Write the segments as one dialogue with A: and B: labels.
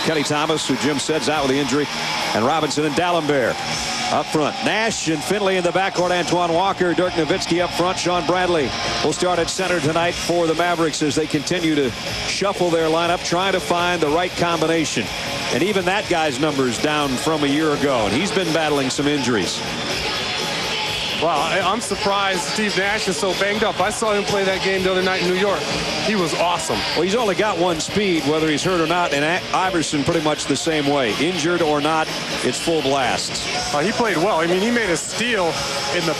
A: Kenny Thomas, who Jim said's out with the injury, and Robinson and D'Alembert up front. Nash and Finley in the backcourt. Antoine Walker, Dirk Nowitzki up front. Sean Bradley will start at center tonight for the Mavericks as they continue to shuffle their lineup, trying to find the right combination. And even that guy's numbers down from a year ago, and he's been battling some injuries.
B: Wow, I'm surprised Steve Nash is so banged up. I saw him play that game the other night in New York. He was awesome.
A: Well, he's only got one speed, whether he's hurt or not, and Iverson pretty much the same way. Injured or not, it's full blast.
B: He played well. I mean, he made a steal in the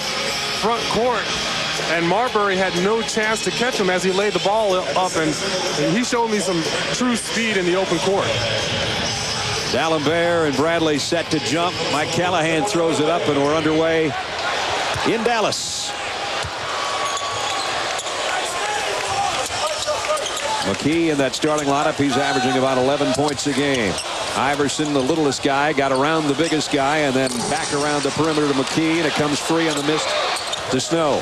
B: front court, and Marbury had no chance to catch him as he laid the ball up, and he showed me some true speed in the open court.
A: D'Alembert and Bradley set to jump. Mike Callahan throws it up, and we're underway in Dallas. McKee in that starting lineup. He's averaging about 11 points a game. Iverson, the littlest guy, got around the biggest guy and then back around the perimeter to McKee, and it comes free on the miss to Snow.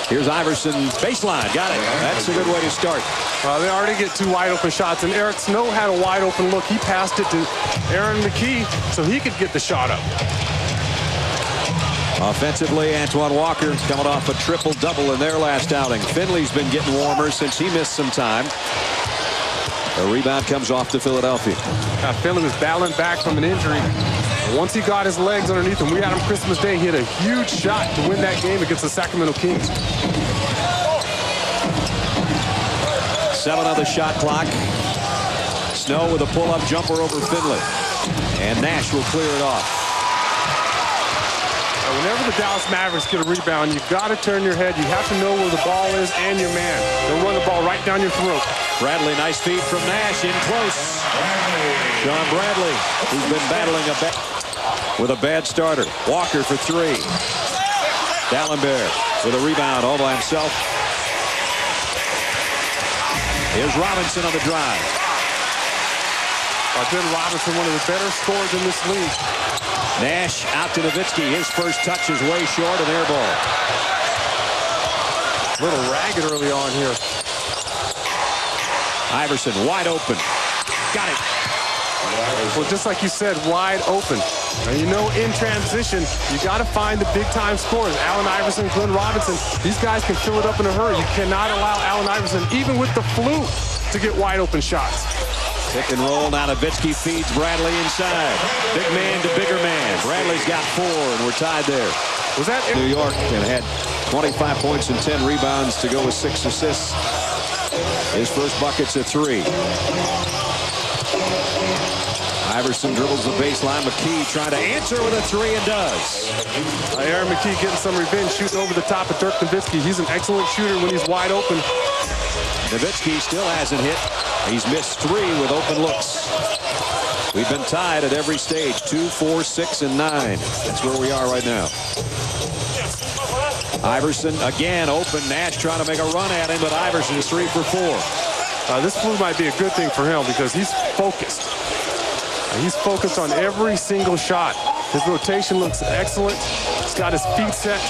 A: Here's Iverson, baseline, got it. That's a good way to start.
B: They already get two wide open shots, and Eric Snow had a wide open look. He passed it to Aaron McKee so he could get the shot up.
A: Offensively, Antoine Walker coming off a triple-double in their last outing. Finley's been getting warmer since he missed some time. The rebound comes off to Philadelphia.
B: Finley was battling back from an injury. Once he got his legs underneath him, we had him Christmas Day. He hit a huge shot to win that game against the Sacramento Kings.
A: 7 on the shot clock. Snow with a pull-up jumper over Finley. And Nash will clear it off.
B: Whenever the Dallas Mavericks get a rebound, you've got to turn your head. You have to know where the ball is and your man. They'll run the ball right down your throat.
A: Bradley, nice feed from Nash, in close. Sean Bradley, who's been battling with a bad starter. Walker for 3. D'Alembert with a rebound all by himself. Here's Robinson on the drive.
B: Ben Robinson, one of the better scorers in this league.
A: Nash out to Nowitzki. His first touch is way short, an air ball.
B: A little ragged early on here.
A: Iverson wide open. Got it.
B: Well, just like you said, wide open. And you know, in transition, you got to find the big-time scorers. Allen Iverson, Glenn Robinson, these guys can fill it up in a hurry. You cannot allow Allen Iverson, even with the flu, to get wide open shots.
A: Pick and roll. Now Nowitzki feeds Bradley inside. Big man to bigger man. Bradley's got 4, and we're tied there.
B: Was that
A: New York and had 25 points and 10 rebounds to go with 6 assists. His first bucket's a 3. Iverson dribbles the baseline. McKee trying to answer with a 3 and does.
B: Aaron McKee getting some revenge, shooting over the top of Dirk Nowitzki. He's an excellent shooter when he's wide open.
A: Nowitzki still hasn't hit. He's missed 3 with open looks. We've been tied at every stage, 2, 4, 6, and 9. That's where we are right now. Iverson again open. Nash trying to make a run at him, but Iverson is 3 for 4.
B: This flu might be a good thing for him because he's focused. He's focused on every single shot. His rotation looks excellent. He's got his feet set.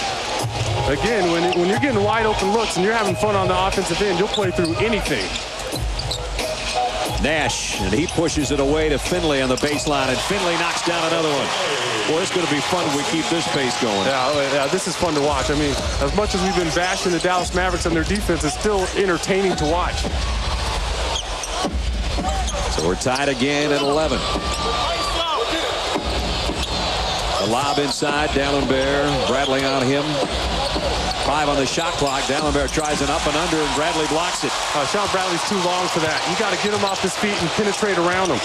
B: Again, when you're getting wide open looks and you're having fun on the offensive end, you'll play through anything.
A: Nash, and he pushes it away to Finley on the baseline, and Finley knocks down another one. Boy, it's going to be fun if we keep this pace going.
B: Yeah, this is fun to watch. I mean, as much as we've been bashing the Dallas Mavericks and their defense, it's still entertaining to watch.
A: So we're tied again at 11. The lob inside, D'Alembert, Bradley on him. 5 on the shot clock. D'Alembert tries an up and under, and Bradley blocks it.
B: Sean Bradley's too long for that. You got to get him off his feet and penetrate around him.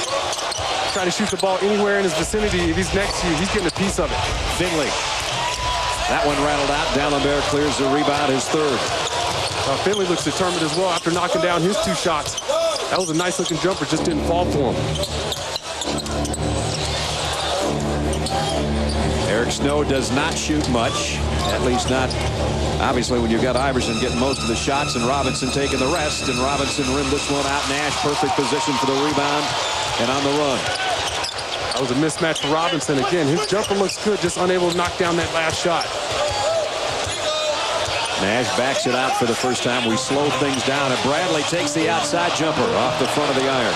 B: Try to shoot the ball anywhere in his vicinity. If he's next to you, he's getting a piece of it.
A: Finley. That one rattled out. D'Alembert clears the rebound, his 3rd.
B: Finley looks determined as well after knocking down his 2 shots. That was a nice-looking jumper, just didn't fall for him.
A: Eric Snow does not shoot much, at least not, obviously, when you've got Iverson getting most of the shots and Robinson taking the rest, and Robinson rimmed this one out. Nash, perfect position for the rebound and on the run.
B: That was a mismatch for Robinson. Again, his jumper looks good, just unable to knock down that last shot.
A: Nash backs it out for the first time. We slow things down, and Bradley takes the outside jumper off the front of the iron.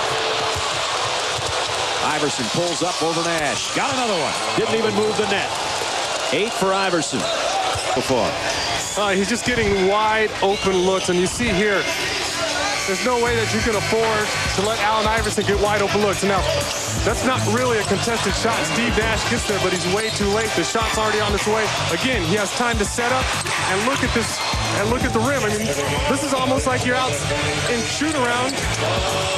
A: Iverson pulls up over Nash. Got another one. Didn't even move the net. 8 for Iverson so far.
B: He's just getting wide open looks, and you see here, there's no way that you can afford to let Allen Iverson get wide open looks. Now, that's not really a contested shot. Steve Nash gets there, but he's way too late. The shot's already on its way. Again, he has time to set up and look at this and look at the rim. I mean, this is almost like you're out in shoot-around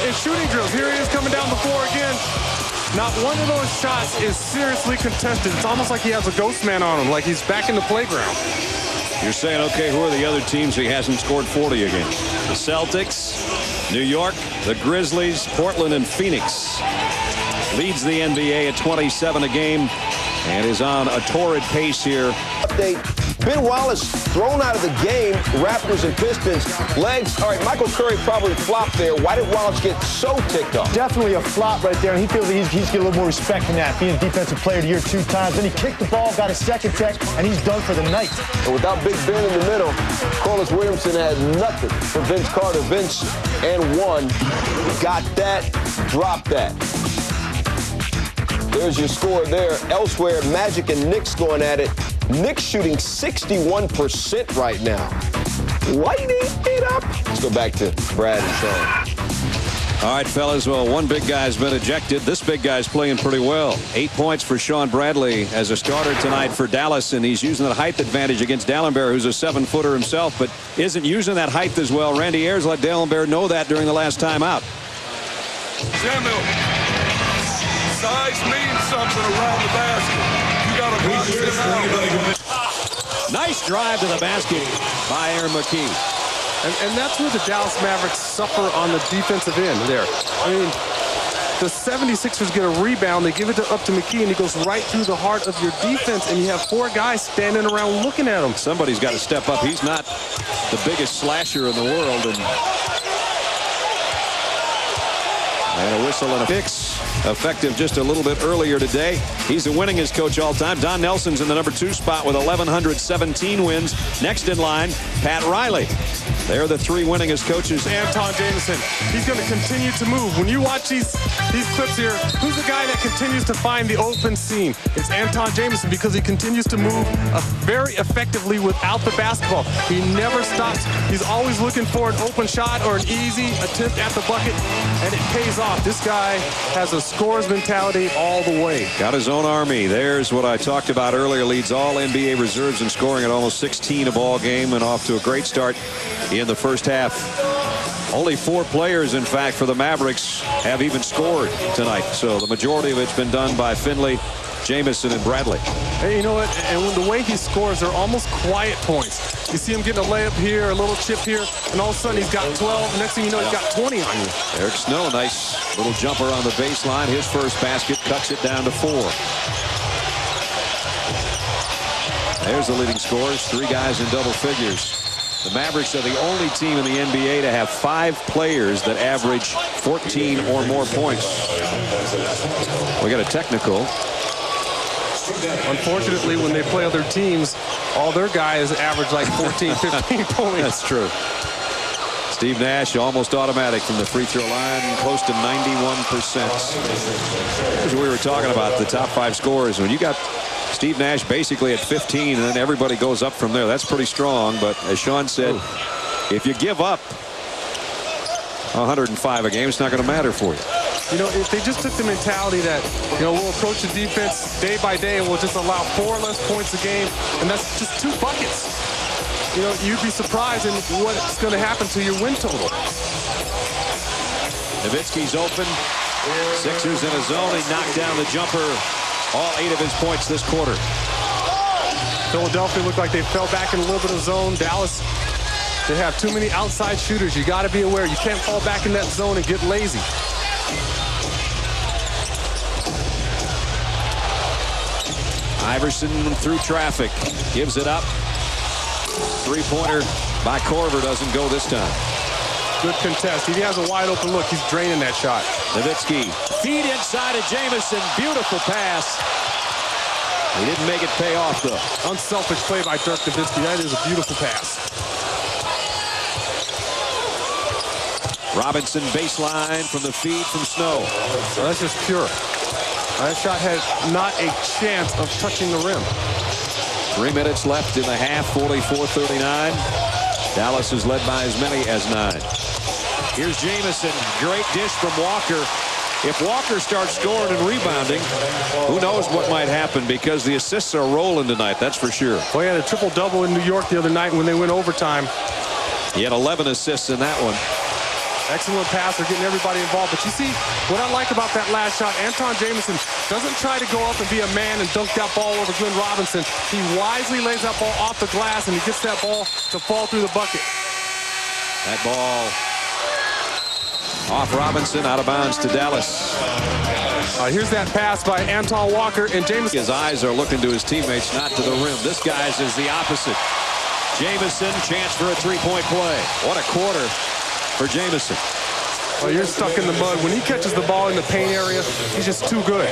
B: in shooting drills. Here he is coming down the floor again. Not one of those shots is seriously contested. It's almost like he has a ghost man on him, like he's back in the playground.
A: You're saying, okay, who are the other teams he hasn't scored 40 against? The Celtics, New York, the Grizzlies, Portland, and Phoenix. Leads the NBA at 27 a game and is on a torrid pace here.
C: Update. Ben Wallace thrown out of the game. Raptors and Pistons. Legs. All right, Michael Curry probably flopped there. Why did Wallace get so ticked off?
D: Definitely a flop right there, and he feels that he's getting a little more respect than that, being Defensive Player of the Year 2 times. Then he kicked the ball, got a second tech, and he's done for the night.
C: And without Big Ben in the middle, Corliss Williamson had nothing for Vince Carter. Vince and one. Got that, dropped that. There's your score there. Elsewhere, Magic and Knicks going at it. Knicks shooting 61% right now. Lighting it up. Let's go back to Brad and Sean.
A: All right, fellas. Well, one big guy's been ejected. This big guy's playing pretty well. 8 points for Sean Bradley as a starter tonight for Dallas, and he's using that height advantage against Dallenberg, who's a 7-footer himself, but isn't using that height as well. Randy Ayers let Dallenberg know that during the last time out.
E: Samuel, size means something around the basket. You got to box it out.
A: Nice drive to the basket by Aaron McKee.
B: And that's where the Dallas Mavericks suffer on the defensive end there. I mean, the 76ers get a rebound. They give it up to McKee, and he goes right through the heart of your defense, and you have 4 guys standing around looking at him.
A: Somebody's got to step up. He's not the biggest slasher in the world. And a whistle and a fix. Effective just a little bit earlier today. He's the winningest coach all time. Don Nelson's in the number 2 spot with 1,117 wins. Next in line, Pat Riley. They're the 3 winningest coaches.
B: Anton Jameson, he's going to continue to move. When you watch these clips here, who's the guy that continues to find the open seam? It's Anton Jameson, because he continues to move very effectively without the basketball. He never stops. He's always looking for an open shot or an easy attempt at the bucket, and it pays off. This guy has a scorer's mentality all the way.
A: Got his own army. There's what I talked about earlier. Leads all NBA reserves in scoring at almost 16 a ball game, and off to a great start in the first half. Only 4 players, in fact, for the Mavericks have even scored tonight. So the majority of it's been done by Finley, Jameson, and Bradley.
B: Hey, you know what? And the way he scores, they're almost quiet points. You see him getting a layup here, a little chip here, and all of a sudden he's got 12. Next thing you know, he's got 20 on you.
A: Eric Snow, nice little jumper on the baseline. His first basket cuts it down to 4. There's the leading scorers. 3 guys in double figures. The Mavericks are the only team in the NBA to have 5 players that average 14 or more points. We got a technical.
B: Unfortunately, when they play other teams, all their guys average like 14, 15 points.
A: That's true. Steve Nash almost automatic from the free throw line, close to 91%. As we were talking about the top 5 scorers, when you got Steve Nash basically at 15 and then everybody goes up from there, that's pretty strong. But as Sean said, if you give up 105 a game, it's not going to matter for you.
B: You know, if they just took the mentality that, you know, we'll approach the defense day by day and we'll just allow 4 less points a game, and that's just 2 buckets. You know, you'd be surprised in what's going to happen to your win total.
A: Nowitzki's open. Sixers in a zone. He knocked down the jumper. All 8 of his points this quarter.
B: Philadelphia looked like they fell back in a little bit of zone. Dallas, they have too many outside shooters. You got to be aware. You can't fall back in that zone and get lazy.
A: Iverson through traffic. Gives it up. 3-pointer by Korver doesn't go this time.
B: Good contest. If he has a wide open look, he's draining that shot.
A: Nowitzki. Feed inside of Jameson. Beautiful pass. He didn't make it pay off, though.
B: Unselfish play by Dirk Nowitzki. That is a beautiful pass.
A: Robinson baseline from the feed from Snow.
B: Well, that's just pure. That shot had not a chance of touching the rim.
A: 3 minutes left in the half, 44-39. Dallas is led by as many as 9. Here's Jamison. Great dish from Walker. If Walker starts scoring and rebounding, who knows what might happen, because the assists are rolling tonight, that's for sure.
B: Well, he had a triple-double in New York the other night when they went overtime.
A: He had 11 assists in that one.
B: Excellent passer, getting everybody involved. But you see, what I like about that last shot, Anton Jamison doesn't try to go up and be a man and dunk that ball over Glenn Robinson. He wisely lays that ball off the glass, and he gets that ball to fall through the bucket.
A: That ball off Robinson, out of bounds to Dallas.
B: Here's that pass by Anton Walker, and Jamison.
A: His eyes are looking to his teammates, not to the rim. This guy's is the opposite. Jamison, chance for a three-point play. What a quarter for Jamison.
B: Well, you're stuck in the mud. When he catches the ball in the paint area, he's just too good.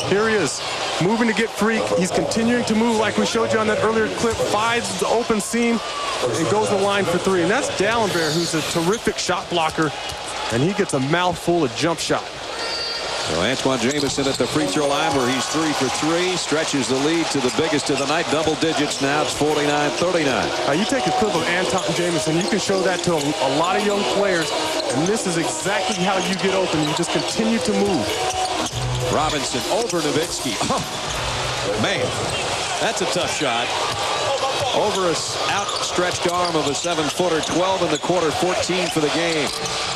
B: Here he is, moving to get free. He's continuing to move like we showed you on that earlier clip. Finds the open seam and goes to the line for 3. And that's Dallenberg, who's a terrific shot blocker, and he gets a mouthful of jump shot.
A: So Antoine Jamison at the free throw line, where he's 3 for 3, stretches the lead to the biggest of the night, double digits now. It's 49-39.
B: You take a clip of Anton Jamison, you can show that to a lot of young players, and this is exactly how you get open. You just continue to move.
A: Robinson over Nowitzki. Oh, man, that's a tough shot. Over a outstretched arm of a 7-footer, 12 in the quarter, 14 for the game.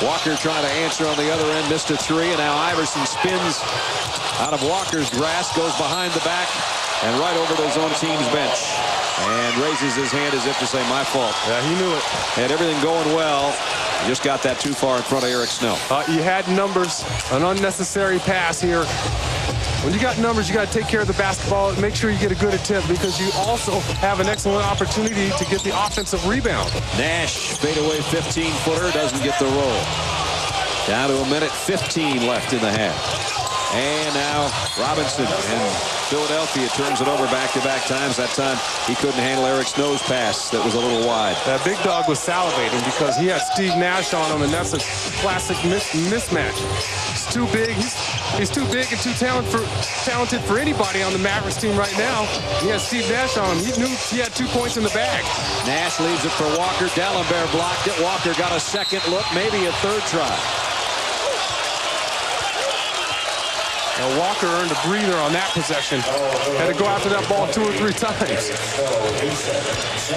A: Walker trying to answer on the other end, missed a 3, and now Iverson spins out of Walker's grasp, goes behind the back, and right over to his own team's bench, and raises his hand as if to say, my fault.
B: Yeah, he knew it.
A: Had everything going well. Just got that too far in front of Eric Snow.
B: You had numbers, an unnecessary pass here. When you got numbers, you got to take care of the basketball. Make sure you get a good attempt, because you also have an excellent opportunity to get the offensive rebound.
A: Nash, fadeaway 15-footer, doesn't get the roll. Down to a minute 15 left in the half. And now Robinson, and Philadelphia turns it over back-to-back times. That time he couldn't handle Eric Snow's pass that was a little wide.
B: That big dog was salivating because he had Steve Nash on him, and that's a classic mismatch. He's too big. He's too big and too talented for anybody on the Mavericks team right now. He has Steve Nash on him. He knew he had 2 points in the bag.
A: Nash leaves it for Walker. Dallenberg blocked it. Walker got a second look, maybe a third try.
B: Now Walker earned a breather on that possession. Had to go after that ball 2 or 3 times.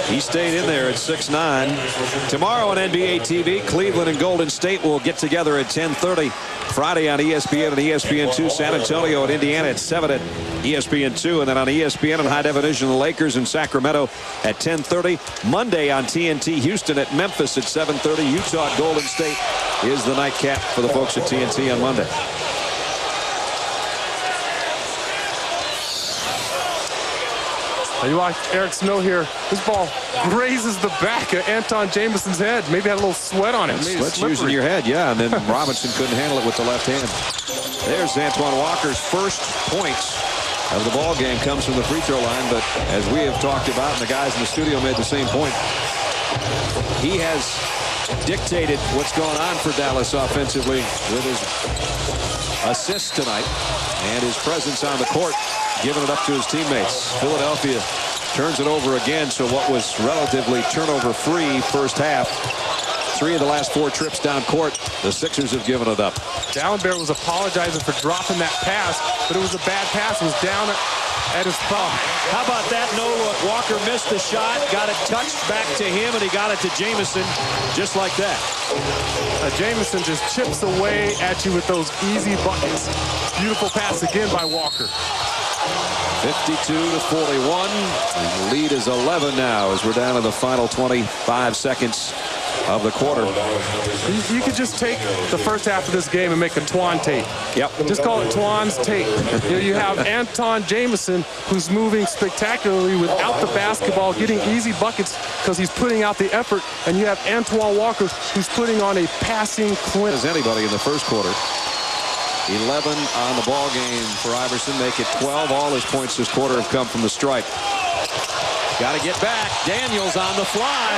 A: He stayed in there at 6'9". Tomorrow on NBA TV, Cleveland and Golden State will get together at 10:30. Friday on ESPN and ESPN2. San Antonio and Indiana at 7 at ESPN2. And then on ESPN in high definition, the Lakers in Sacramento at 10:30. Monday on TNT, Houston at Memphis at 7:30. Utah at Golden State is the nightcap for the folks at TNT on Monday.
B: You watch Eric Snow here. This ball grazes the back of Anton Jamison's head. Maybe had a little sweat on it.
A: Sweat's using your head, yeah. And then Robinson couldn't handle it with the left hand. There's Antoine Walker's first points of the ball game, comes from the free throw line. But as we have talked about, and the guys in the studio made the same point, he has dictated what's going on for Dallas offensively with his assists tonight and his presence on the court, giving it up to his teammates. Philadelphia turns it over again, so what was relatively turnover-free first half, 3 of the last 4 trips down court, the Sixers have given it up.
B: Dallenberg was apologizing for dropping that pass, but it was a bad pass. It was down at his thumb.
A: How about that no look? Walker missed the shot, got it touched back to him, and he got it to Jamison just like that.
B: Jamison just chips away at you with those easy buckets. Beautiful pass again by Walker.
A: 52-41. The lead is 11 now as we're down to the final 25 seconds of the quarter.
B: You could just take the first half of this game and make a Twan tape.
A: Yep.
B: Just call it Twan's tape. You have Anton Jamison, who's moving spectacularly without the basketball, getting easy buckets because he's putting out the effort. And you have Antoine Walker, who's putting on a passing clinic.
A: As anybody in the first quarter. 11 on the ball game for Iverson, make it 12. All his points this quarter have come from the strike. Got to get back. Daniels on the fly.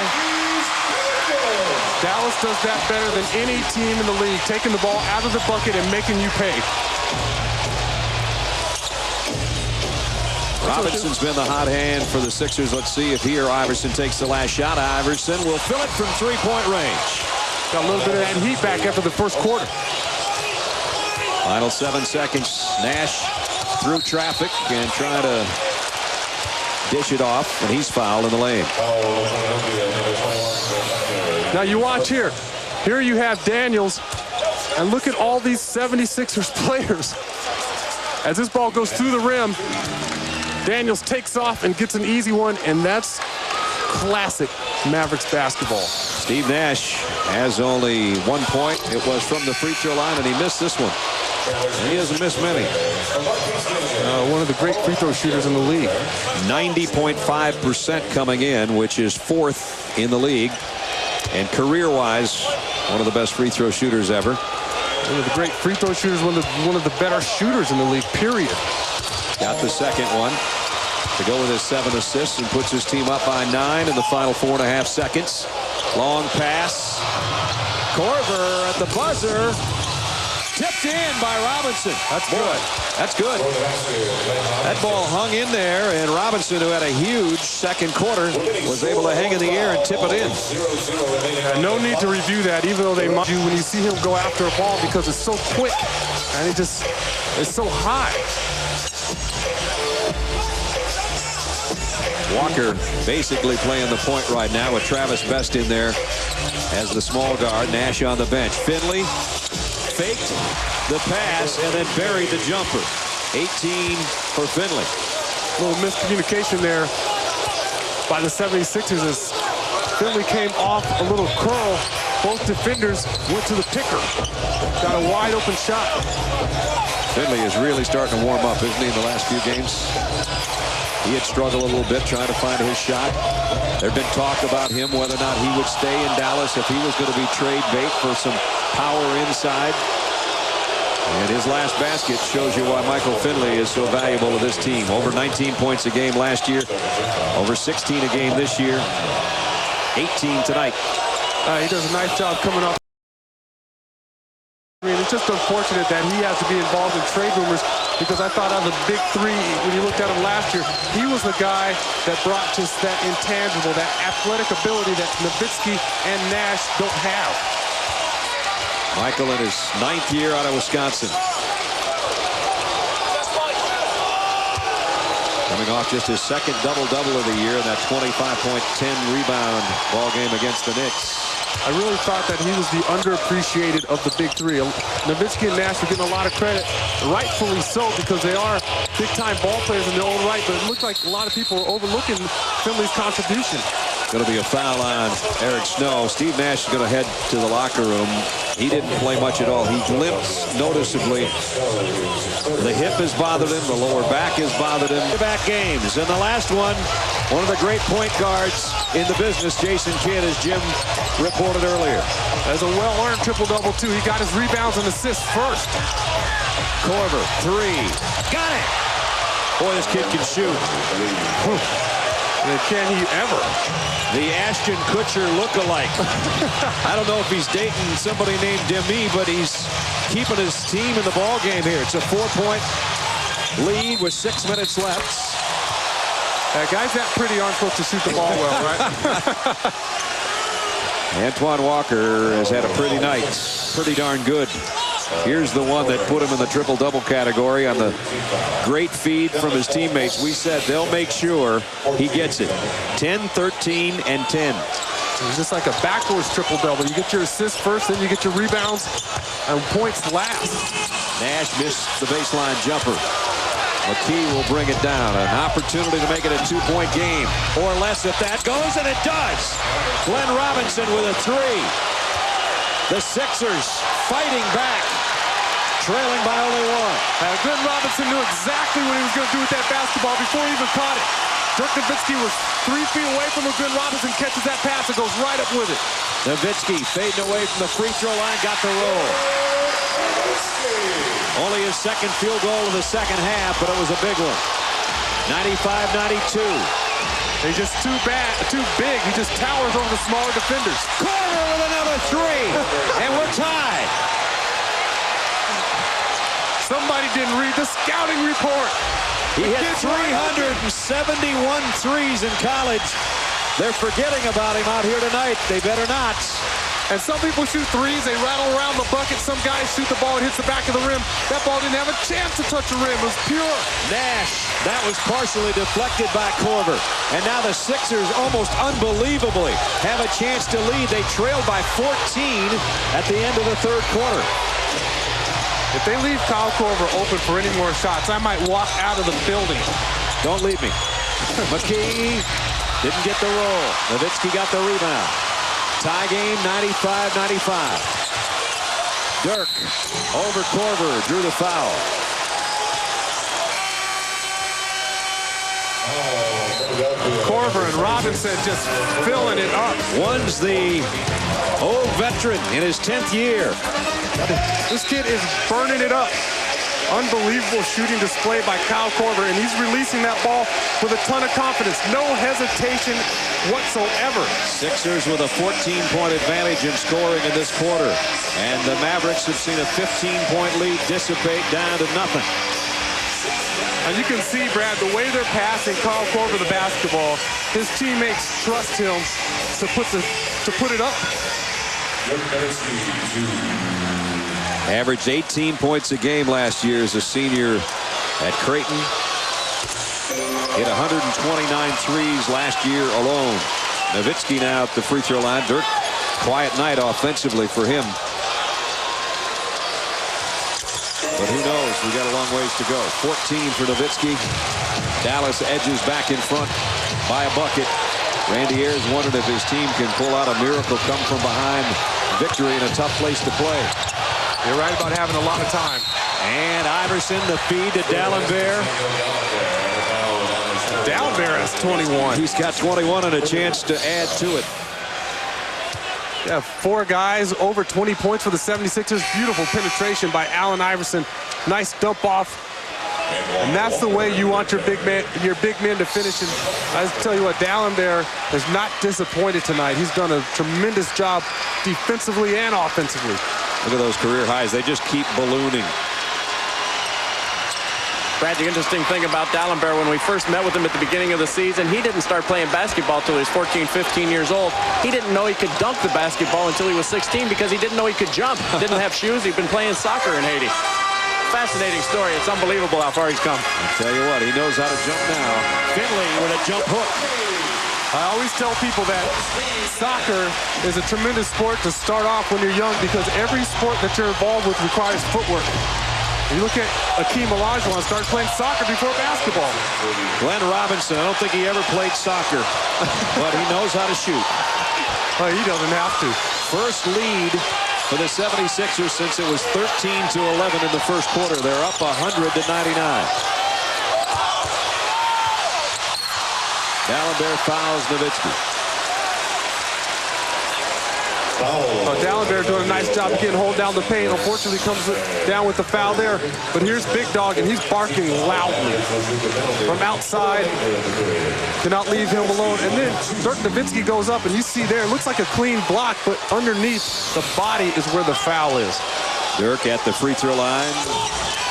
B: Dallas does that better than any team in the league, taking the ball out of the bucket and making you pay.
A: Robinson's been the hot hand for the Sixers. Let's see if he or Iverson takes the last shot. Iverson will fill it from three-point range.
B: Got a little bit of that heat back after the first quarter.
A: Final 7 seconds. Nash through traffic and trying to dish it off, and he's fouled in the lane.
B: Now you watch here. Here you have Daniels, and look at all these 76ers players. As this ball goes through the rim, Daniels takes off and gets an easy one, and that's classic Mavericks basketball.
A: Steve Nash has only 1 point. It was from the free throw line, and he missed this one. And he hasn't missed many.
B: One of the great free throw shooters in the league.
A: 90.5% coming in, which is 4th in the league. And career-wise, one of the best free throw shooters ever.
B: One of the great free throw shooters, one of the better shooters in the league, period.
A: Got the second one to go with his 7 assists and puts his team up by 9 in the final 4.5 seconds. Long pass. Korver at the buzzer. Tipped in by Robinson. That's good. That's good. That ball hung in there, and Robinson, who had a huge second quarter, was able to hang in the air and tip it in.
B: No need to review that, even though they might you when you see him go after a ball, because it's so quick and it's so high.
A: Walker basically playing the point right now with Travis Best in there as the small guard. Nash on the bench. Finley faked the pass and then buried the jumper. 18 for Finley.
B: A little miscommunication there by the 76ers as Finley came off a little curl. Both defenders went to the picker. Got a wide open shot.
A: Finley is really starting to warm up, isn't he, in the last few games? He had struggled a little bit trying to find his shot. There had been talk about him, whether or not he would stay in Dallas, if he was going to be trade bait for some power inside. And his last basket shows you why Michael Finley is so valuable to this team. Over 19 points a game last year. Over 16 a game this year. 18 tonight.
B: He does a nice job coming off. I mean, it's just unfortunate that he has to be involved in trade rumors, because I thought out of the big three, when you looked at him last year, he was the guy that brought just that intangible, that athletic ability that Nowitzki and Nash don't have.
A: Michael in his 9th year out of Wisconsin. Coming off just his second double-double of the year in that 25.10 rebound ball game against the Knicks.
B: I really thought that he was the underappreciated of the big three. Nowitzki and Nash are getting a lot of credit, rightfully so, because they are big-time ball players in their own right, but it looked like a lot of people are overlooking Finley's contribution.
A: Going to be a foul on Eric Snow. Steve Nash is going to head to the locker room. He didn't play much at all. He limps noticeably. The hip has bothered him. The lower back has bothered him. Back games. And the last one of the great point guards in the business, Jason Kidd, as Jim reported earlier.
B: As a well-earned triple-double, too. He got his rebounds and assists first.
A: Korver, 3. Got it! Boy, this kid can shoot.
B: And can he ever?
A: The Ashton Kutcher look-alike. I don't know if he's dating somebody named Demi, but he's keeping his team in the ball game here. It's a 4-point lead with 6 minutes left.
B: Guys that pretty aren't supposed to shoot the ball well, right?
A: Antoine Walker has had a pretty night. Pretty darn good. Here's the one that put him in the triple-double category on the great feed from his teammates. We said they'll make sure he gets it. 10, 13, and 10.
B: It's just like a backwards triple-double. You get your assists first, then you get your rebounds, and points last.
A: Nash missed the baseline jumper. McKee will bring it down. An opportunity to make it a 2-point game, or less if that goes, and it does. Glenn Robinson with a 3. The Sixers fighting back, trailing by only 1.
B: Glenn Robinson knew exactly what he was going to do with that basketball before he even caught it. Dirk Nowitzki was 3 feet away from him. Glenn Robinson catches that pass and goes right up with it.
A: Nowitzki fading away from the free throw line, got the roll. Only his second field goal of the second half, but it was a big one. 95-92.
B: He's just too big. He just towers over the smaller defenders.
A: Korver with another 3, and we're tied.
B: Somebody didn't read the scouting report.
A: He hit 371 threes in college. They're forgetting about him out here tonight. They better not.
B: And some people shoot threes, they rattle around the bucket. Some guys shoot the ball, it hits the back of the rim. That ball didn't have a chance to touch the rim. It was pure.
A: Nash, that was partially deflected by Korver. And now the Sixers, almost unbelievably, have a chance to lead. They trailed by 14 at the end of the third quarter.
B: If they leave Kyle Korver open for any more shots, I might walk out of the building.
A: Don't leave me. McKee didn't get the roll. Nowitzki got the rebound. Tie game, 95-95. Dirk over Korver, drew the foul.
B: Korver and Robinson just filling it up.
A: One's the old veteran in his 10th year.
B: This kid is burning it up. Unbelievable shooting display by Kyle Korver, and he's releasing that ball with a ton of confidence. No hesitation whatsoever.
A: Sixers with a 14-point advantage in scoring in this quarter. And the Mavericks have seen a 15-point lead dissipate down to nothing.
B: And you can see, Brad, the way they're passing Kyle Korver the basketball, his teammates trust him to put it up.
A: Averaged 18 points a game last year as a senior at Creighton. Hit 129 threes last year alone. Nowitzki now at the free throw line. Dirk, quiet night offensively for him. But who knows? We got a long ways to go. 14 for Nowitzki. Dallas edges back in front by a bucket. Randy Ayers wondered if his team can pull out a miracle come from behind victory in a tough place to play.
B: You're right about having a lot of time.
A: And Iverson, the feed to D'Alembert.
B: D'Alembert has 21.
A: He's got 21 and a chance to add to it.
B: Yeah, 4 guys over 20 points for the 76ers. Beautiful penetration by Allen Iverson. Nice dump off. And that's the way you want your big men to finish. And I tell you what, D'Alembert is not disappointed tonight. He's done a tremendous job defensively and offensively.
A: Look at those career highs. They just keep ballooning.
F: Brad, the interesting thing about D'Alembert, when we first met with him at the beginning of the season, he didn't start playing basketball until he was 14, 15 years old. He didn't know he could dunk the basketball until he was 16 because he didn't know he could jump. He didn't have shoes. He'd been playing soccer in Haiti. Fascinating story. It's unbelievable how far he's come.
A: I'll tell you what, he knows how to jump now. Finley with a jump hook.
B: I always tell people that soccer is a tremendous sport to start off when you're young because every sport that you're involved with requires footwork. You look at Akeem Olajuwon started playing soccer before basketball.
A: Glenn Robinson, I don't think he ever played soccer, but he knows how to shoot.
B: Oh, he doesn't have to.
A: First lead for the 76ers since it was 13-11 in the first quarter. They're up 100-99. D'Alembert fouls Nowitzki.
B: D'Alembert doing a nice job of getting hold down the paint. Unfortunately, comes down with the foul there. But here's Big Dog, and he's barking loudly from outside. Cannot leave him alone. And then Dirk Nowitzki goes up, and you see there, it looks like a clean block, but underneath the body is where the foul is.
A: Dirk at the free throw line.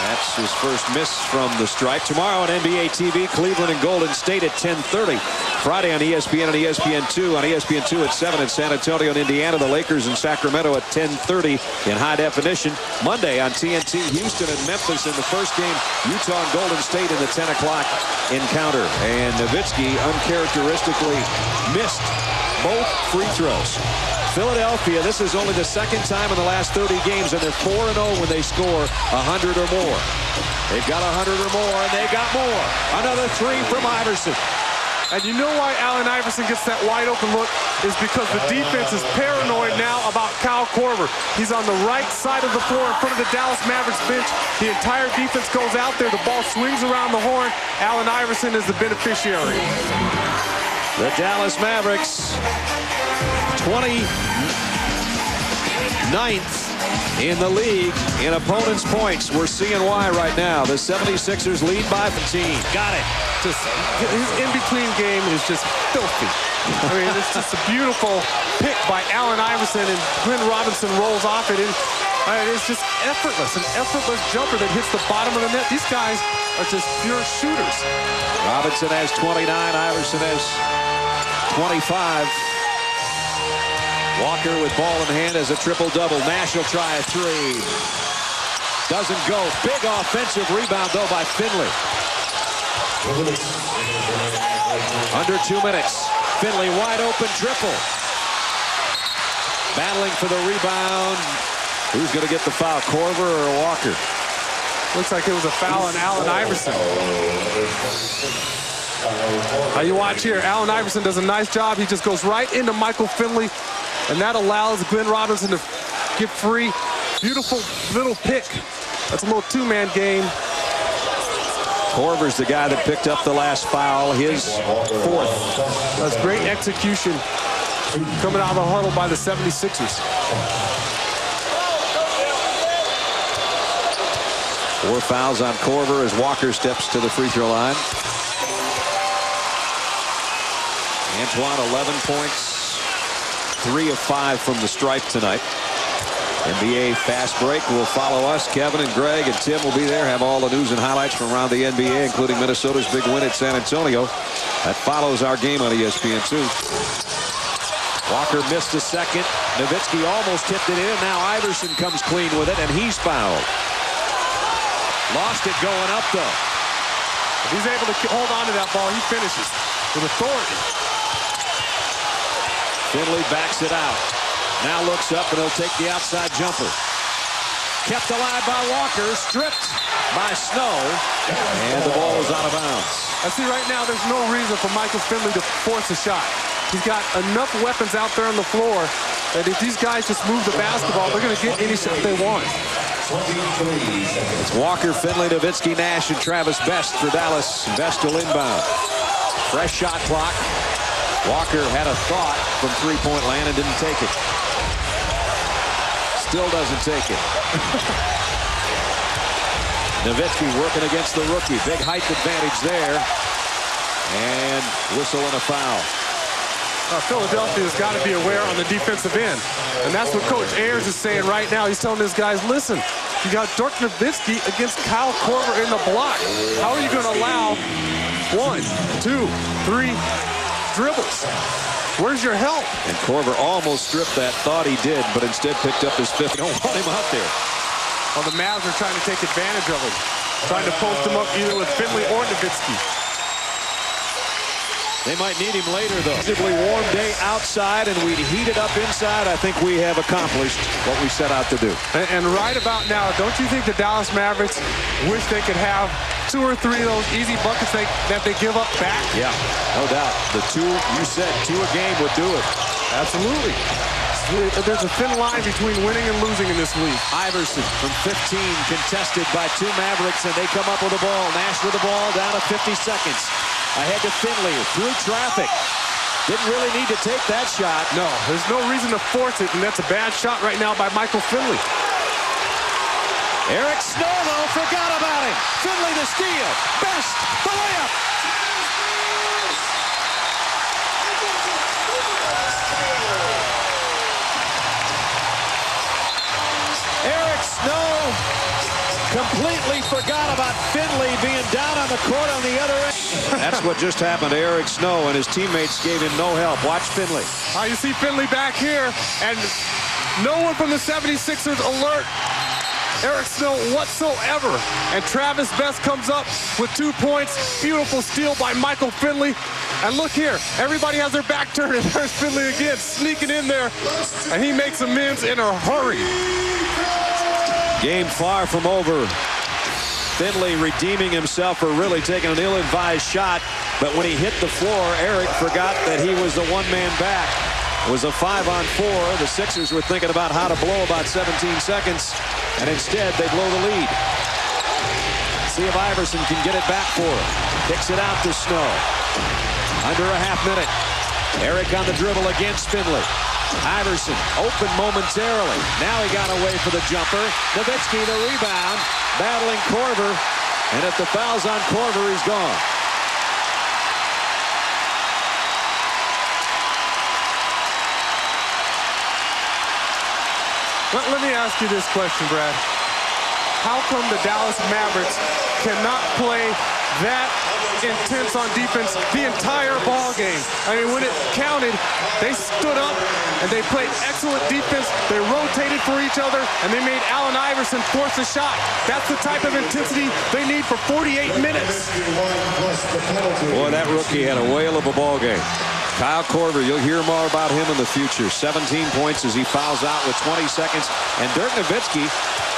A: That's his first miss from the stripe. Tomorrow on NBA TV, Cleveland and Golden State at 10:30. Friday on ESPN and ESPN2. On ESPN2 at 7 at San Antonio and Indiana. The Lakers in Sacramento at 10:30 in high definition. Monday on TNT, Houston and Memphis in the first game. Utah and Golden State in the 10 o'clock encounter. And Nowitzki uncharacteristically missed both free throws. Philadelphia, this is only the second time in the last 30 games, and they're 4-0 when they score 100 or more. They've got 100 or more, and they got more. Another 3 from Iverson.
B: And you know why Allen Iverson gets that wide open look is because the defense is paranoid now about Kyle Korver. He's on the right side of the floor in front of the Dallas Mavericks bench. The entire defense goes out there. The ball swings around the horn. Allen Iverson is the beneficiary.
A: The Dallas Mavericks, 29th in the league in opponents' points. We're seeing why right now. The 76ers lead by 15. Got it.
B: Just his in-between game is just filthy. I mean, it's just a beautiful pick by Allen Iverson, and Glenn Robinson rolls off it. And It's just effortless, an effortless jumper that hits the bottom of the net. These guys are just pure shooters.
A: Robinson has 29, Iverson has 25. Walker with ball in hand as a triple-double. Nash will try a three. Doesn't go. Big offensive rebound, though, by Finley. Under 2 minutes. Finley wide open triple. Battling for the rebound. Who's going to get the foul, Korver or Walker?
B: Looks like it was a foul on Allen Iverson. Now you watch here, Allen Iverson does a nice job. He just goes right into Michael Finley, and that allows Glenn Robinson to get free. Beautiful little pick. That's a little two-man game.
A: Korver's the guy that picked up the last foul, his fourth.
B: That's great execution coming out of the huddle by the 76ers.
A: 4 fouls on Korver as Walker steps to the free throw line. Antoine, 11 points, 3 of 5 from the stripe tonight. NBA Fast Break will follow us. Kevin and Greg and Tim will be there, have all the news and highlights from around the NBA, including Minnesota's big win at San Antonio. That follows our game on ESPN2. Walker missed a second. Nowitzki almost tipped it in. Now Iverson comes clean with it, and he's fouled. Lost it going up, though.
B: If he's able to hold on to that ball, he finishes with authority.
A: Finley backs it out. Now looks up, and he'll take the outside jumper. Kept alive by Walker, stripped by Snow, and the ball is out of bounds.
B: I see right now there's no reason for Michael Finley to force a shot. He's got enough weapons out there on the floor that if these guys just move the basketball, they're going to get any shot they want.
A: It's Walker, Finley, Nowitzki, Nash, and Travis Best for Dallas. Best will inbound. Fresh shot clock. Walker had a thought from three-point land and didn't take it. Still doesn't take it. Nowitzki working against the rookie. Big height advantage there. And whistle and a foul.
B: Philadelphia's got to be aware on the defensive end. And that's what Coach Ayers is saying right now. He's telling his guys, listen, you got Dirk Nowitzki against Kyle Korver in the block. How are you going to allow 1, 2, 3 dribbles? Where's your help?
A: And Korver almost stripped that. Thought he did, but instead picked up his fifth. Don't want him out there.
B: Well, the Mavs are trying to take advantage of him. Trying to post him up either with Finley or Nowitzki.
A: They might need him later, though. Relatively warm day outside, and we'd heat it up inside. I think we have accomplished what we set out to do.
B: And right about now, don't you think the Dallas Mavericks wish they could have 2 or 3 of those easy buckets that they give up back?
A: Yeah, no doubt. The 2, you said 2 a game would do it.
B: Absolutely. There's a thin line between winning and losing in this league.
A: Iverson from 15, contested by 2 Mavericks, and they come up with the ball. Nash with the ball, down to 50 seconds. Ahead to Finley, through traffic. Didn't really need to take that shot.
B: No, there's no reason to force it, and that's a bad shot right now by Michael Finley.
A: Eric Snow, though, forgot about him. Finley the steal. Best, the layup. Eric Snow completely forgot about Finley being down on the court on the other end. That's what just happened to Eric Snow, and his teammates gave him no help. Watch Finley.
B: You see Finley back here, and no one from the 76ers alert Eric Snow whatsoever. And Travis Best comes up with 2 points. Beautiful steal by Michael Finley. And look here, everybody has their back turned, and there's Finley again, sneaking in there, and he makes amends in a hurry.
A: Game far from over. Finley redeeming himself for really taking an ill-advised shot, but when he hit the floor, Eric forgot that he was the one-man back. It was a 5-on-4. The Sixers were thinking about how to blow about 17 seconds, and instead they blow the lead. See if Iverson can get it back for him. Kicks it out to Snow. Under a half minute. Eric on the dribble against Finley. Iverson open momentarily. Now he got away for the jumper. Nowitzki the rebound. Battling Korver. And if the foul's on Korver, he's gone.
B: Let me ask you this question, Brad. How come the Dallas Mavericks cannot play that intense on defense the entire ball game? I mean, when it counted, they stood up and they played excellent defense. They rotated for each other, and they made Allen Iverson force a shot. That's the type of intensity they need for 48 minutes.
A: Boy, that rookie had a whale of a ball game. Kyle Korver, you'll hear more about him in the future. 17 points as he fouls out with 20 seconds. And Dirk Nowitzki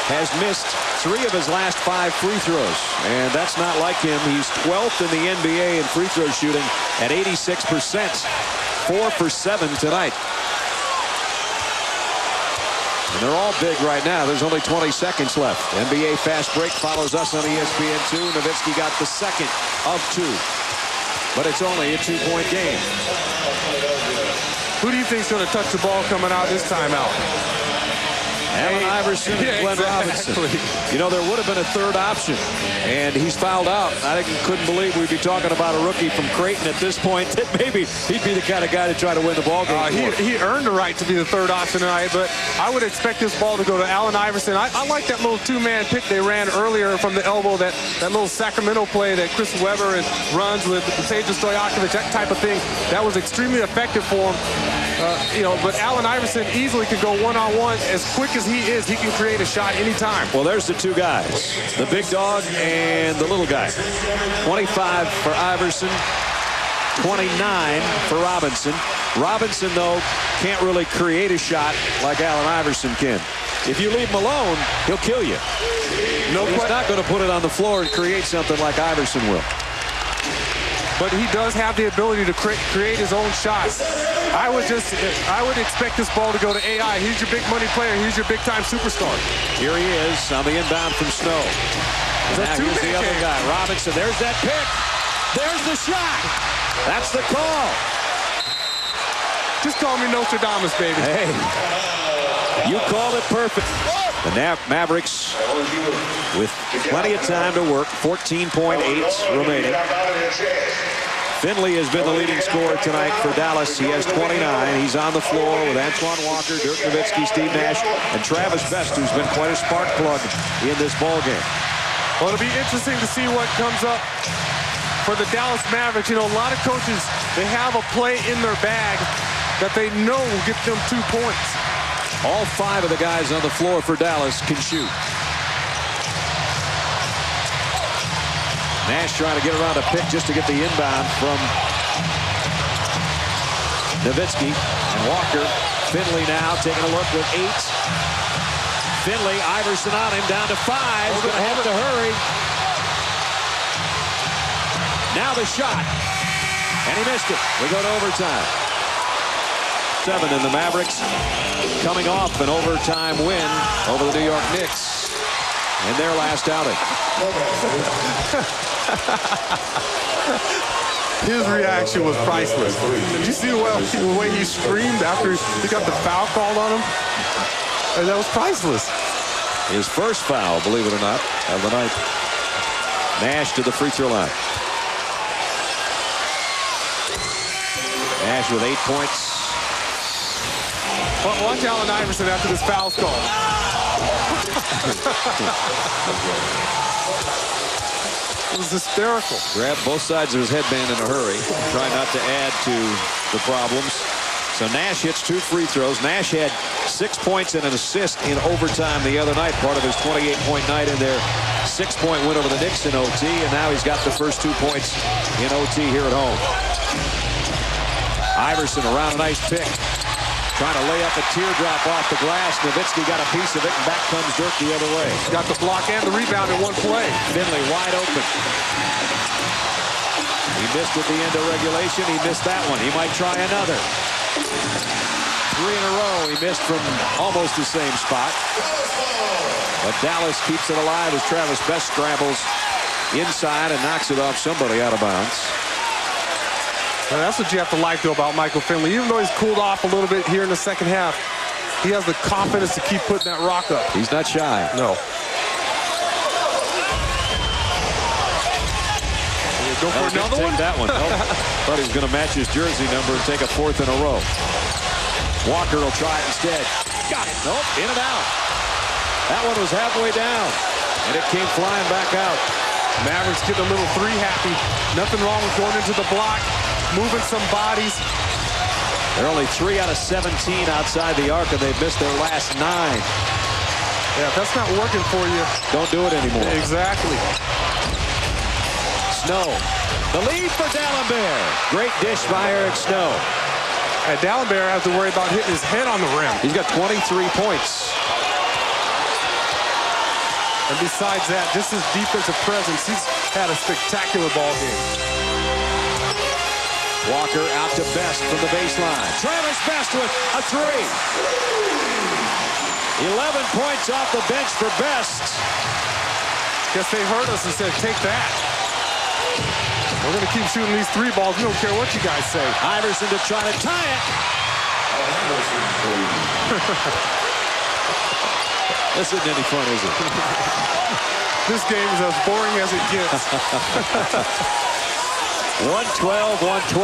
A: has missed 3 of his last 5 free throws. And that's not like him. He's 12th in the NBA in free throw shooting at 86%. 4 for 7 tonight. And they're all big right now. There's only 20 seconds left. NBA Fast Break follows us on ESPN2. Nowitzki got the second of 2. But it's only a 2-point game.
B: Who do you think's going to touch the ball coming out this time out?
A: Allen Iverson and Glenn Robinson. You know, there would have been a third option, and he's fouled out. I couldn't believe we'd be talking about a rookie from Creighton at this point, that maybe he'd be the kind of guy to try to win the ball game.
B: He earned the right to be the third option tonight, but I would expect this ball to go to Allen Iverson. I like that little 2-man pick they ran earlier from the elbow, that little Sacramento play that Chris Webber runs with Peja Stojakovic, that type of thing. That was extremely effective for him. But Allen Iverson easily can go one-on-one. As quick as he is, he can create a shot anytime.
A: Well, there's the 2 guys, the big dog and the little guy. 25 for Iverson, 29 for Robinson. Robinson, though, can't really create a shot like Allen Iverson can. If you leave him alone, he'll kill you. He's not going to put it on the floor and create something like Iverson will.
B: But he does have the ability to create his own shots. I would expect this ball to go to AI. He's your big money player. He's your big time superstar.
A: Here he is on the inbound from Snow. Now here's the other guy, Robinson. There's that pick. There's the shot. That's the call.
B: Just call me Nostradamus, baby.
A: Hey, you called it perfect. The Mavericks with plenty of time to work. 14.8 remaining. Finley has been the leading scorer tonight for Dallas. He has 29. He's on the floor with Antoine Walker, Dirk Nowitzki, Steve Nash, and Travis Best, who's been quite a spark plug in this ballgame.
B: Well, it'll be interesting to see what comes up for the Dallas Mavericks. You know, a lot of coaches, they have a play in their bag that they know will get them 2 points.
A: All 5 of the guys on the floor for Dallas can shoot. Nash trying to get around a pick just to get the inbound from Nowitzki and Walker. Finley now taking a look with 8. Finley, Iverson on him, down to 5. He's going to have to hurry. Now the shot. And he missed it. We go to overtime. 7 in the Mavericks coming off an overtime win over the New York Knicks in their last outing.
B: His reaction was priceless. Did you see the way he screamed after he got the foul called on him? And that was priceless.
A: His first foul, believe it or not, of the night. Nash to the free throw line. Nash with 8 points.
B: Well, watch Allen Iverson after this foul's call. It was hysterical.
A: Grabbed both sides of his headband in a hurry. Try not to add to the problems. So Nash hits 2 free throws. Nash had 6 points and an assist in overtime the other night, part of his 28-point night in their 6-point win over the Knicks in OT, and now he's got the first 2 points in OT here at home. Iverson around a nice pick. Trying to lay up a teardrop off the glass. Nowitzki got a piece of it, and back comes Dirk the other way.
B: Got the block and the rebound in one play.
A: Finley wide open. He missed at the end of regulation. He missed that one. He might try another. 3 in a row. He missed from almost the same spot. But Dallas keeps it alive as Travis Best scrambles inside and knocks it off somebody out of bounds.
B: Well, that's what you have to like, though, about Michael Finley. Even though he's cooled off a little bit here in the second half, he has the confidence to keep putting that rock up.
A: He's not shy.
B: No. Go for another one?
A: That one. Nope. Thought he was going to match his jersey number and take a 4th in a row. Walker will try it instead. Got it. Nope, in and out. That one was halfway down, and it came flying back out.
B: Mavericks getting a little three happy. Nothing wrong with going into the block, moving some bodies.
A: They're only 3 out of 17 outside the arc, and they've missed their last 9.
B: Yeah, if that's not working for you,
A: don't do it anymore.
B: Exactly.
A: Snow. The lead for D'Alembert. Great dish by Eric Snow.
B: And D'Alembert has to worry about hitting his head on the rim.
A: He's got 23 points.
B: And besides that, just his defensive presence, he's had a spectacular ball game.
A: Walker out to Best from the baseline. Travis Best with a 3. 11 points off the bench for Best.
B: Guess they heard us and said, take that. We're going to keep shooting these 3 balls. We don't care what you guys say.
A: Iverson to try to tie it. This isn't any fun, is it?
B: This game is as boring as it gets.
A: 112, 112.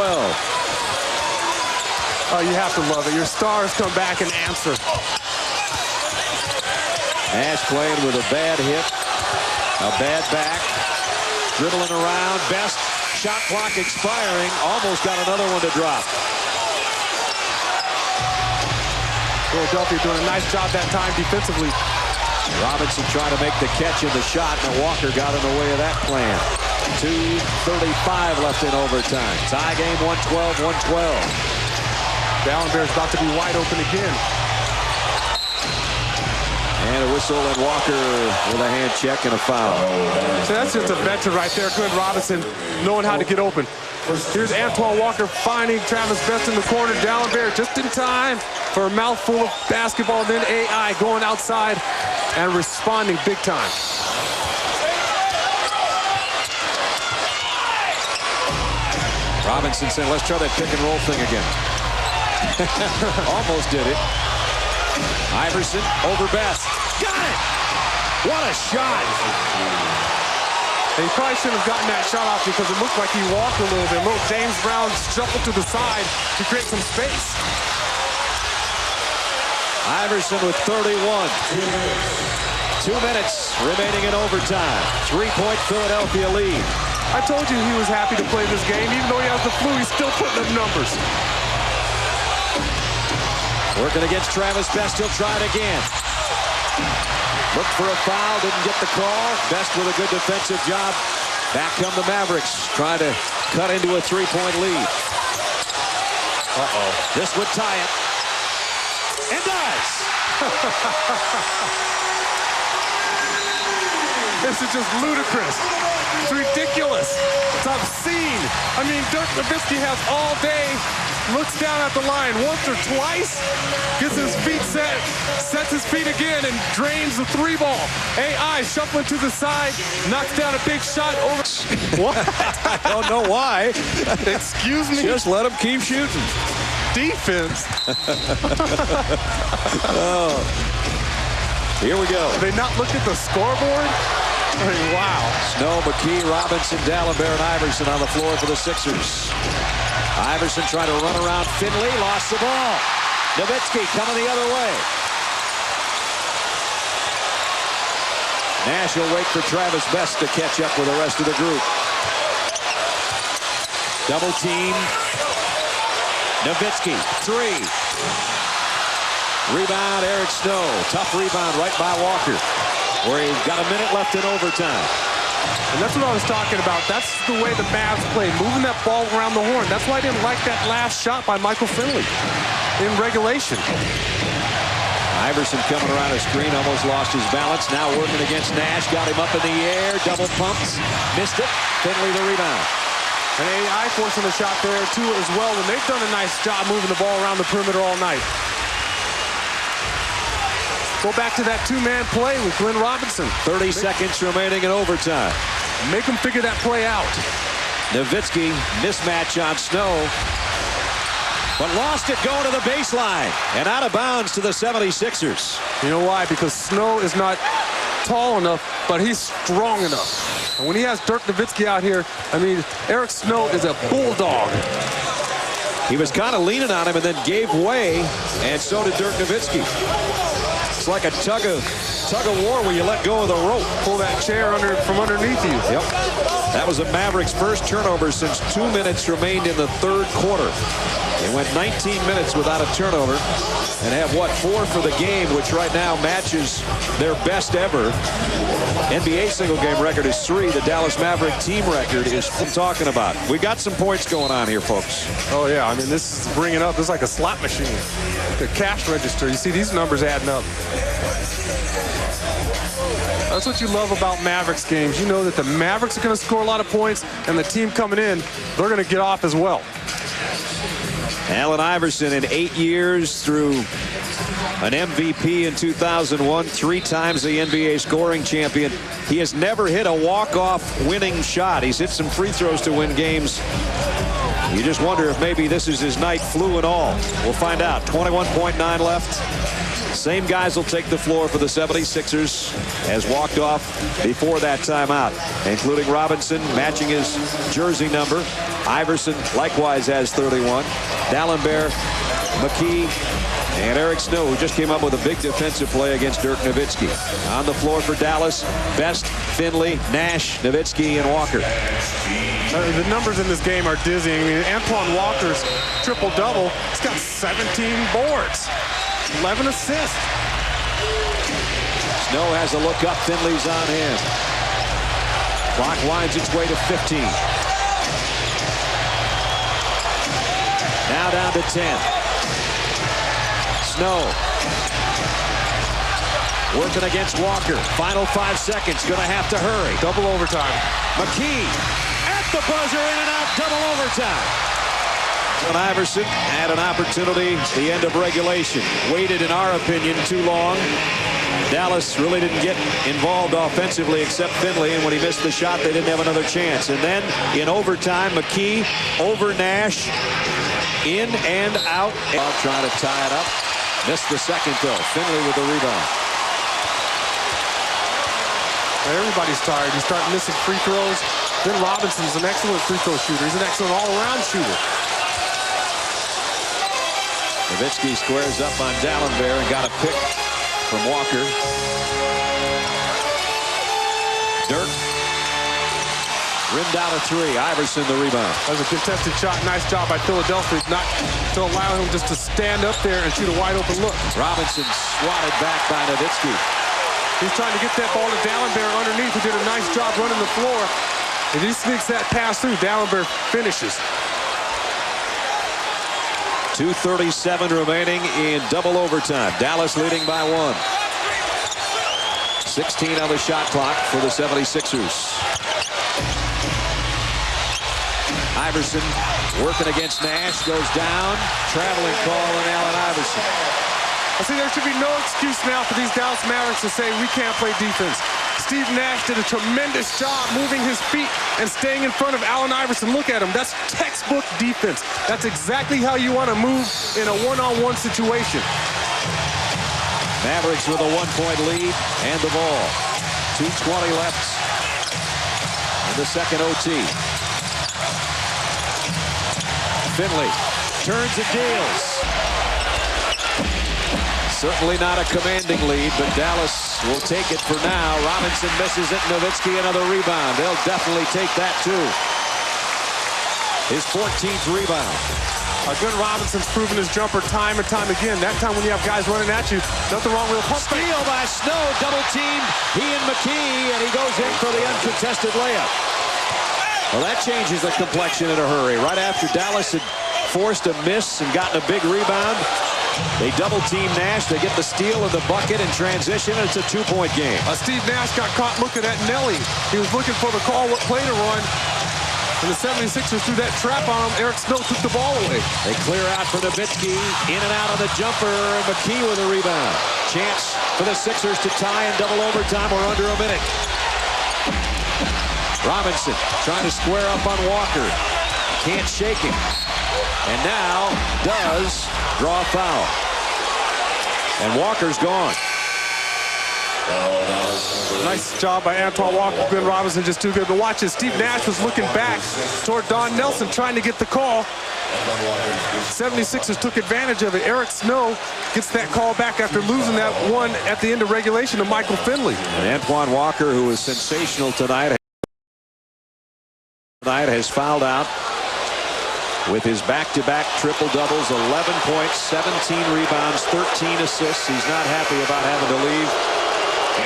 B: Oh, you have to love it. Your stars come back and answer.
A: Nash playing with a bad hip, a bad back, dribbling around. Best shot clock expiring. Almost got another one to drop.
B: Philadelphia doing a nice job that time defensively.
A: Robinson trying to make the catch in the shot, and Walker got in the way of that plan. 2:35 left in overtime. Tie game 112-112.
B: D'Alembert's about to be wide open again.
A: And a whistle, and Walker with a hand check and a foul.
B: So that's just a veteran right there. Good Robinson knowing how to get open. Here's Antoine Walker finding Travis Best in the corner. D'Alembert just in time for a mouthful of basketball. Then AI going outside and responding big time.
A: Robinson said, let's try that pick and roll thing again. Almost did it. Iverson over Best. Got it! What a shot!
B: And he probably shouldn't have gotten that shot off because it looked like he walked a little bit. Little James Brown shuffled to the side to create some space.
A: Iverson with 31. 2 minutes remaining in overtime. 3-point Philadelphia lead.
B: I told you he was happy to play this game. Even though he has the flu, he's still putting up numbers.
A: Working against Travis Best. He'll try it again. Looked for a foul, didn't get the call. Best with a good defensive job. Back come the Mavericks, trying to cut into a 3-point lead. Uh-oh. This would tie it. And does!
B: This is just ludicrous. It's ridiculous. It's obscene. I mean, Dirk Nowitzki has all day, looks down at the line once or twice, gets his feet set, sets his feet again, and drains the 3-ball. AI shuffling to the side, knocks down a big shot over. What?
A: I don't know why.
B: Excuse me?
A: Just let him keep shooting.
B: Defense.
A: Oh. Here we go.
B: Did they not look at the scoreboard? I mean, wow.
A: Snow, McKee, Robinson, D'Alembert, and Iverson on the floor for the Sixers. Iverson trying to run around Finley, lost the ball. Nowitzki coming the other way. Nash will wait for Travis Best to catch up with the rest of the group. Double team. Nowitzki, 3. Rebound, Eric Snow. Tough rebound right by Walker, where he's got a minute left in overtime.
B: And that's what I was talking about. That's the way the Mavs play, moving that ball around the horn. That's why I didn't like that last shot by Michael Finley in regulation.
A: Iverson coming around a screen, almost lost his balance. Now working against Nash, got him up in the air, double pumps, missed it. Finley the rebound.
B: And AI forcing a shot there too as well, and they've done a nice job moving the ball around the perimeter all night. Go back to that 2-man play with Glenn Robinson.
A: 30 seconds remaining in overtime.
B: Make them figure that play out.
A: Nowitzki, mismatch on Snow, but lost it going to the baseline and out of bounds to the 76ers.
B: You know why? Because Snow is not tall enough, but he's strong enough. And when he has Dirk Nowitzki out here, I mean, Eric Snow is a bulldog.
A: He was kind of leaning on him and then gave way, and so did Dirk Nowitzki. It's like a tug of war where you let go of the rope.
B: Pull that chair from underneath you.
A: Yep. That was the Mavericks' first turnover since 2 minutes remained in the third quarter. They went 19 minutes without a turnover and have, 4 for the game, which right now matches their best ever. NBA single-game record is 3. The Dallas Maverick team record is what I'm talking about. We got some points going on here, folks.
B: Oh, yeah. I mean, this is bringing up. This is like a slot machine. The cash register. You see these numbers adding up. That's what you love about Mavericks games. You know that the Mavericks are going to score a lot of points, and the team coming in, they're going to get off as well.
A: Allen Iverson in 8 years through an MVP in 2001, 3 times the NBA scoring champion. He has never hit a walk-off winning shot. He's hit some free throws to win games. You just wonder if maybe this is his night, flu and all. We'll find out. 21.9 left. Same guys will take the floor for the 76ers as walked off before that timeout, including Robinson matching his jersey number. Iverson likewise has 31. D'Alembert, McKee, and Eric Snow, who just came up with a big defensive play against Dirk Nowitzki. On the floor for Dallas, Best, Finley, Nash, Nowitzki, and Walker.
B: The numbers in this game are dizzying. I mean, Antoine Walker's triple-double. He's got 17 boards. 11 assists.
A: Snow has a look up. Finley's on him. Clock winds its way to 15. Now down to 10. Snow working against Walker. Final 5 seconds. Going to have to hurry.
B: Double overtime.
A: McKee at the buzzer, in and out. Double overtime. Allen Iverson had an opportunity at the end of regulation. Waited, in our opinion, too long. Dallas really didn't get involved offensively except Finley, and when he missed the shot, they didn't have another chance. And then in overtime, McKee over Nash, in and out. Trying to tie it up. Missed the second, though. Finley with the rebound.
B: Everybody's tired. You start missing free throws. Then Robinson's an excellent free throw shooter. He's an excellent all-around shooter.
A: Nowitzki squares up on D'Alembert and got a pick from Walker. Dirk rimmed out a 3. Iverson the rebound.
B: That was a contested shot. Nice job by Philadelphia not to allow him just to stand up there and shoot a wide open look.
A: Robinson swatted back by Nowitzki.
B: He's trying to get that ball to D'Alembert underneath, who did a nice job running the floor. If he sneaks that pass through, D'Alembert finishes.
A: 2:37 remaining in double overtime. Dallas leading by 1. 16 on the shot clock for the 76ers. Iverson working against Nash, goes down. Traveling call on Allen Iverson.
B: I see there should be no excuse now for these Dallas Mavericks to say we can't play defense. Steve Nash did a tremendous job moving his feet and staying in front of Allen Iverson. Look at him. That's textbook defense. That's exactly how you want to move in a one-on-one situation.
A: Mavericks with a 1-point lead and the ball. 2:20 left in the second OT. Finley turns and deals. Certainly not a commanding lead, but Dallas will take it for now. Robinson misses it. Nowitzki another rebound. They'll definitely take that too. His 14th rebound.
B: Glenn Robinson's proven his jumper time and time again. That time when you have guys running at you, nothing wrong with a pump fake.
A: Steal by Snow, double teamed. He and McKee, and he goes in for the uncontested layup. Well, that changes the complexion in a hurry. Right after Dallas had forced a miss and gotten a big rebound, they double-team Nash. They get the steal of the bucket in transition, and it's a 2-point game.
B: Steve Nash got caught looking at Nelly. He was looking for the call, what play to run. And the 76ers threw that trap on him. Eric Snow took the ball away.
A: They clear out for Nowitzki. In and out on the jumper. And McKee with a rebound. Chance for the Sixers to tie in double overtime. We're under a minute. Robinson trying to square up on Walker. Can't shake him. And now does draw a foul. And Walker's gone.
B: Nice job by Antoine Walker. Glenn Robinson just too good. But watch this. Steve Nash was looking back toward Don Nelson trying to get the call. 76ers took advantage of it. Eric Snow gets that call back after losing that one at the end of regulation to Michael Finley.
A: And Antoine Walker, who was sensational tonight, has fouled out with his back-to-back triple-doubles, 11 points, 17 rebounds, 13 assists. He's not happy about having to leave.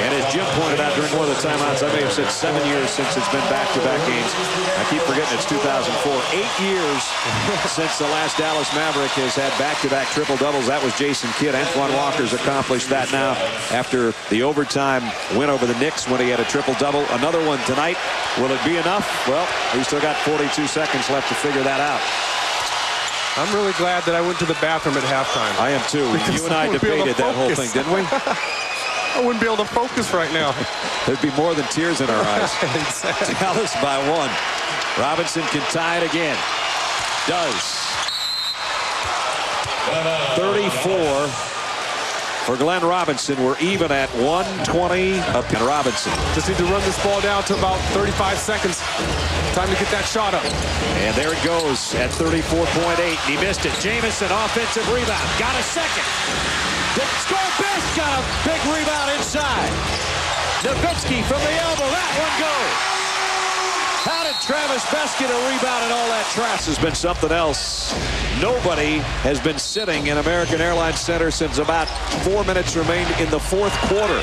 A: And as Jim pointed out during one of the timeouts, I may have said 7 years since it's been back-to-back games. I keep forgetting it's 2004. 8 years since the last Dallas Maverick has had back-to-back triple-doubles. That was Jason Kidd. Antoine Walker's accomplished that now after the overtime win over the Knicks when he had a triple-double. Another one tonight. Will it be enough? Well, he's still got 42 seconds left to figure that out.
B: I'm really glad that I went to the bathroom at halftime.
A: I am too. You and I debated that whole thing, didn't we?
B: I wouldn't be able to focus right now.
A: There'd be more than tears in our eyes.
B: Exactly.
A: Dallas by 1. Robinson can tie it again. Does. 34 for Glenn Robinson. We're even at 120 up in Robinson.
B: Just need to run this ball down to about 35 seconds. Time to get that shot up.
A: And there it goes at 34.8. He missed it. Jamison, offensive rebound. Got a second. Didn't score best. Got a big rebound inside. Nowitzki from the elbow. That one goes. How did Travis Best get a rebound and all that trash? Has been something else. Nobody has been sitting in American Airlines Center since about 4 minutes remained in the fourth quarter.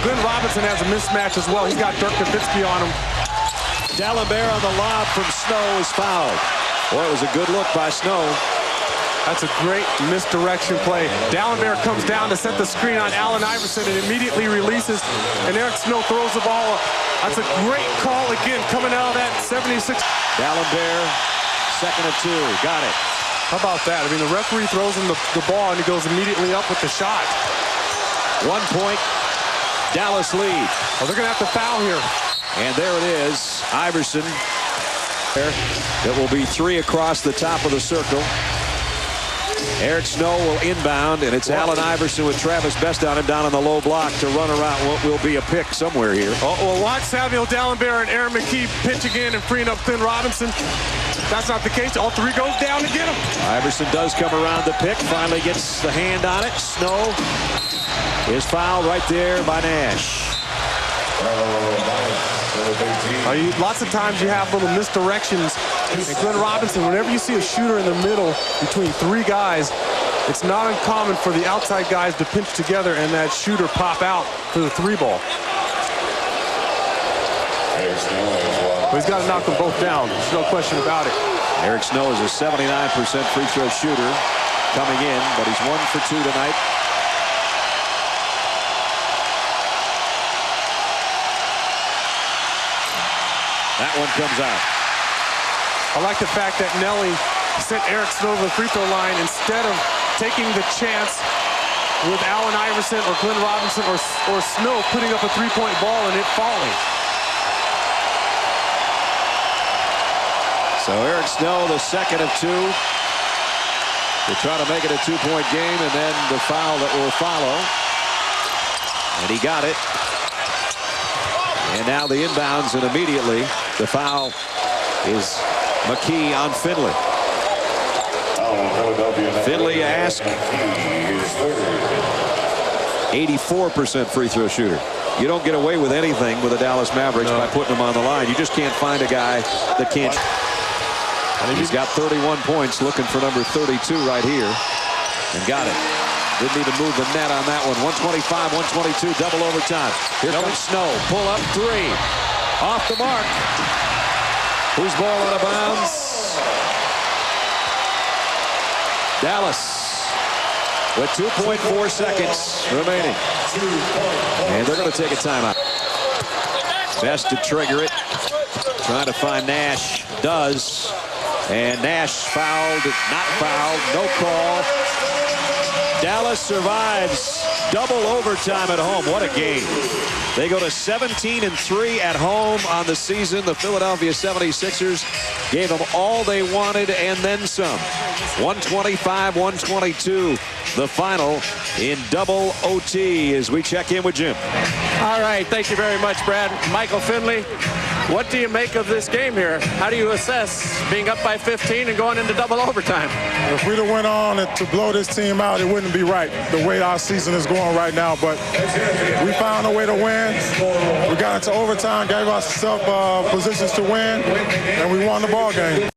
B: Glenn Robinson has a mismatch as well. He's got Dirk Nowitzki on him.
A: D'Alembert on the lob from Snow is fouled. Boy, it was a good look by Snow.
B: That's a great misdirection play. D'Alembert comes down to set the screen on Allen Iverson and immediately releases, and Eric Snow throws the ball. That's a great call again coming out of that 76.
A: D'Alembert, second of 2, got it.
B: How about that? I mean, the referee throws him the ball, and he goes immediately up with the shot.
A: 1 point, Dallas lead.
B: Oh, they're going to have to foul here.
A: And there it is, Iverson. That will be 3 across the top of the circle. Eric Snow will inbound, and it's Allen Iverson with Travis Best on him down on the low block to run around what will be a pick somewhere here.
B: Well, watch Samuel D'Alembert and Aaron McKee pitching in and freeing up Glenn Robinson. That's not the case. All 3 go down to get him.
A: Iverson does come around the pick, finally gets the hand on it. Snow is fouled right there by Nash.
B: Lots of times you have little misdirections. And Glenn Robinson, whenever you see a shooter in the middle between 3 guys, it's not uncommon for the outside guys to pinch together and that shooter pop out for the 3 ball. But he's got to knock them both down. There's no question about it.
A: Eric Snow is a 79% free throw shooter coming in, but he's 1 for 2 tonight. That one comes out.
B: I like the fact that Nelly sent Eric Snow to the free throw line instead of taking the chance with Allen Iverson or Glenn Robinson or Snow putting up a 3-point ball and it falling.
A: So Eric Snow, the second of 2. They try to make it a 2-point game, and then the foul that will follow. And he got it. And now the inbounds, and immediately the foul is McKee on Finley. Finley asked 84% free throw shooter. You don't get away with anything with the Dallas Mavericks by putting them on the line. You just can't find a guy that can't. And he's got 31 points, looking for number 32 right here, and got it. Didn't even move the net on that one. 125-122, double overtime. Here comes Snow. Pull up 3. Off the mark. Who's ball out of bounds? Dallas with 2.4 seconds remaining. And they're going to take a timeout. Best to trigger it. Trying to find Nash. Does. And Nash fouled. Not fouled. No call. Dallas survives double overtime at home. What a game. They go to 17-3 at home on the season. The Philadelphia 76ers gave them all they wanted and then some. 125-122, the final in double OT as we check in with Jim.
F: All right, thank you very much, Brad. Michael Finley, what do you make of this game here? How do you assess being up by 15 and going into double overtime?
G: If we'd have went on to blow this team out, it wouldn't be right the way our season is going right now. But we found a way to win. We got into overtime, gave ourselves positions to win, and we won the ball game.